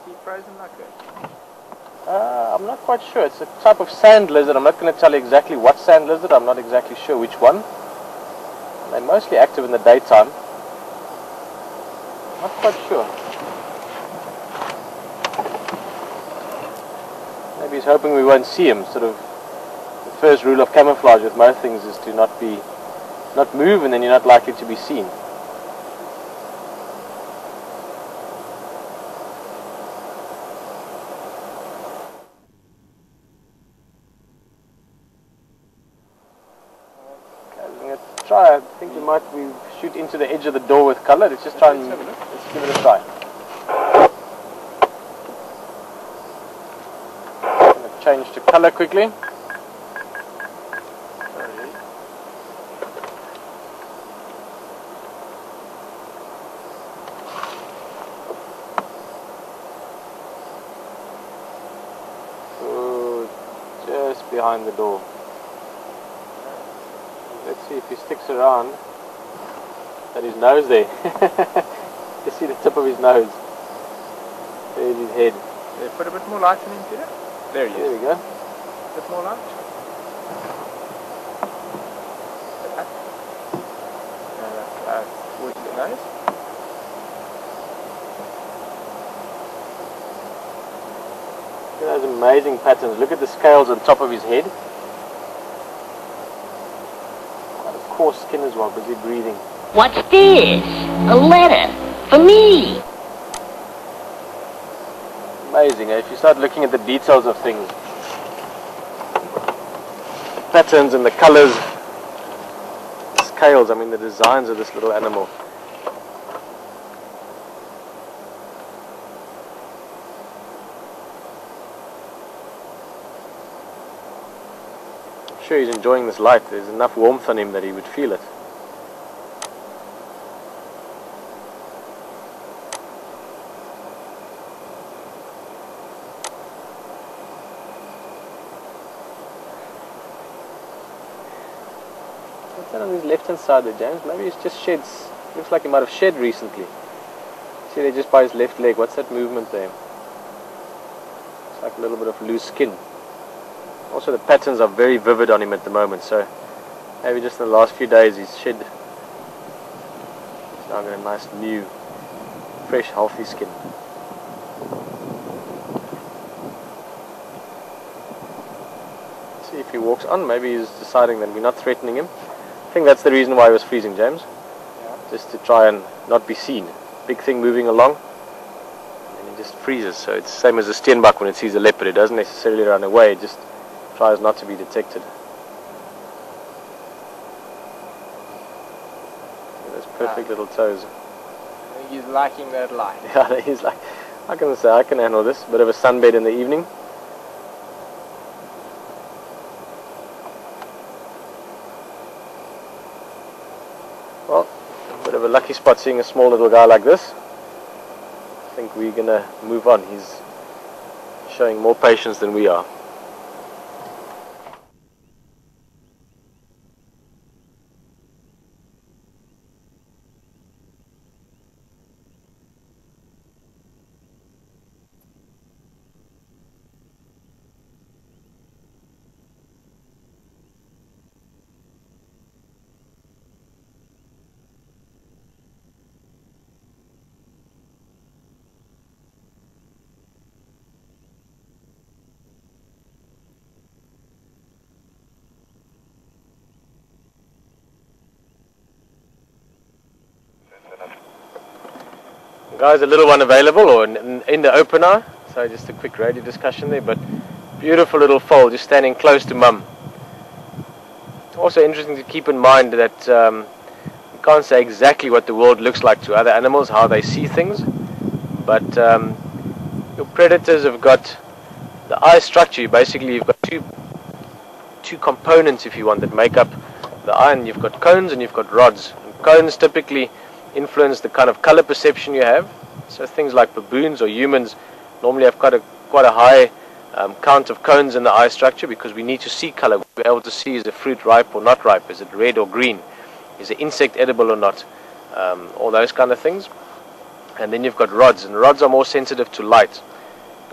he frozen like that? I'm not quite sure. It's a type of sand lizard. I'm not going to tell you exactly what sand lizard. I'm not exactly sure which one. They're mostly active in the daytime. Not quite sure. Maybe he's hoping we won't see him. Sort of the first rule of camouflage with most things is to not move, and then you're not likely to be seen. Try. I think we might shoot into the edge of the door with colour. Let's just try and let's give it a try. I'm going to change to colour quickly. Oh, just behind the door. Let's see if he sticks around. At his nose there. You see the tip of his nose. There's his head. Yeah, put a bit more light in him, Peter. There he is. There we go. A bit more light. Towards the nose. Look at those amazing patterns. Look at the scales on top of his head. Coarse skin as well, busy breathing. What's this? A letter for me. Amazing, eh? If you start looking at the details of things, the patterns and the colors, the scales, I mean the designs of this little animal. I'm sure he's enjoying this light. There's enough warmth on him that he would feel it. What's that on his left hand side there, James? Maybe he's just sheds. Looks like he might have shed recently. See there just by his left leg. What's that movement there? It's like a little bit of loose skin. Also the patterns are very vivid on him at the moment, so maybe just in the last few days he's shed. He's now got a nice new, fresh, healthy skin. See if he walks on, maybe he's deciding that we're not threatening him. I think that's the reason why he was freezing, James. Yeah. Just to try and not be seen. Big thing moving along, and he just freezes. So it's the same as a steenbok when it sees a leopard. It doesn't necessarily run away, it just tries not to be detected. Those perfect little toes. I think he's liking that light. Yeah, he's like, I can say I can handle this. Bit of a sunbed in the evening. Well, a bit of a lucky spot seeing a small little guy like this. I think we're gonna move on. He's showing more patience than we are. Guys, a little one available, or in the open now. So just a quick radio discussion there, but beautiful little foal, just standing close to mum. Also interesting to keep in mind that you can't say exactly what the world looks like to other animals, how they see things, but your predators have got the eye structure. Basically, you've got two components, if you want, that make up the eye, and you've got cones and you've got rods. And cones typically influence the kind of color perception you have. So things like baboons or humans normally have quite a high count of cones in the eye structure, because we need to see color. We're able to see, is the fruit ripe or not ripe, is it red or green, is the insect edible or not, all those kind of things. And then you've got rods, and rods are more sensitive to light.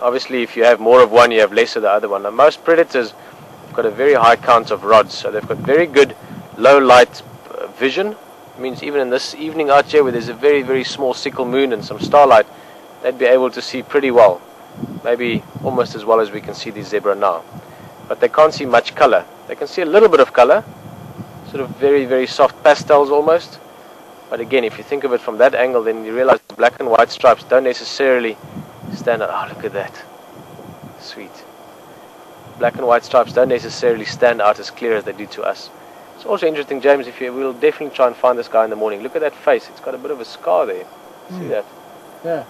obviously if you have more of one, you have less of the other one. Now most predators have got a very high count of rods, so they've got very good low light vision. It means even in this evening out here where there's a very, very small sickle moon and some starlight, they'd be able to see pretty well, maybe almost as well as we can see the zebra now. But they can't see much color. They can see a little bit of color, sort of very, very soft pastels almost. But again, if you think of it from that angle, then you realize the black and white stripes don't necessarily stand out. Oh, look at that. Sweet. Black and white stripes don't necessarily stand out as clear as they do to us. It's also interesting, James, we'll definitely try and find this guy in the morning. Look at that face. It's got a bit of a scar there. See that? Yeah.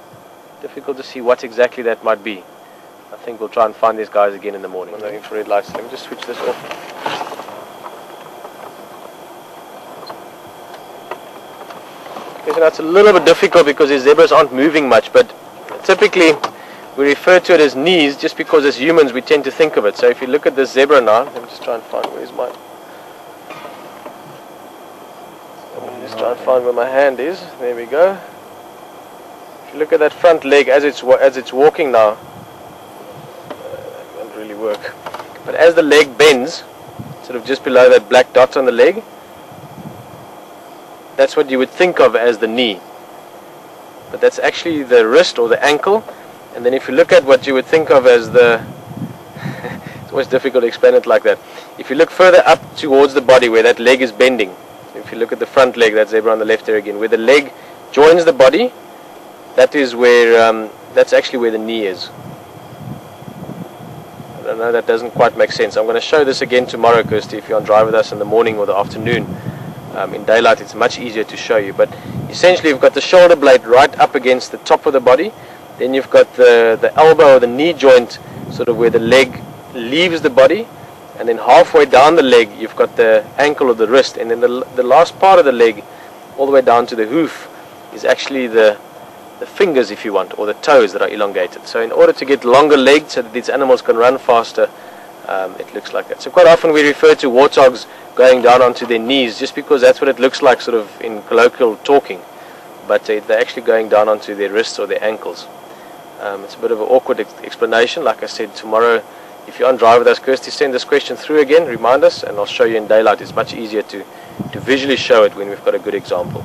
Difficult to see what exactly that might be. I think we'll try and find these guys again in the morning. On the infrared lights. Let me just switch this off. Okay, so now it's a little bit difficult because the zebras aren't moving much, but typically we refer to it as knees just because as humans we tend to think of it. So if you look at this zebra now, let me just try and find where's my... Let me just try and find where my hand is. There we go. If you look at that front leg as it's walking now, it won't really work. But as the leg bends, sort of just below that black dot on the leg, that's what you would think of as the knee. But that's actually the wrist or the ankle. And then if you look at what you would think of as the... it's always difficult to explain it like that. If you look further up towards the body where that leg is bending, so if you look at the front leg, that zebra on the left there again, where the leg joins the body, that is where, that's actually where the knee is. I don't know, that doesn't quite make sense. I'm going to show this again tomorrow, Kirsty, if you're on drive with us in the morning or the afternoon. In daylight it's much easier to show you, but essentially you've got the shoulder blade right up against the top of the body, then you've got the elbow or the knee joint sort of where the leg leaves the body, and then halfway down the leg you've got the ankle or the wrist, and then the last part of the leg all the way down to the hoof is actually the fingers, if you want, or the toes that are elongated. So in order to get longer legs so that these animals can run faster, it looks like that. So quite often we refer to warthogs going down onto their knees just because that's what it looks like sort of in colloquial talking, but they're actually going down onto their wrists or their ankles. It's a bit of an awkward explanation. Like I said, tomorrow if you're on drive with us, Kirsty, send this question through again, remind us, and I'll show you in daylight. It's much easier to visually show it when we've got a good example.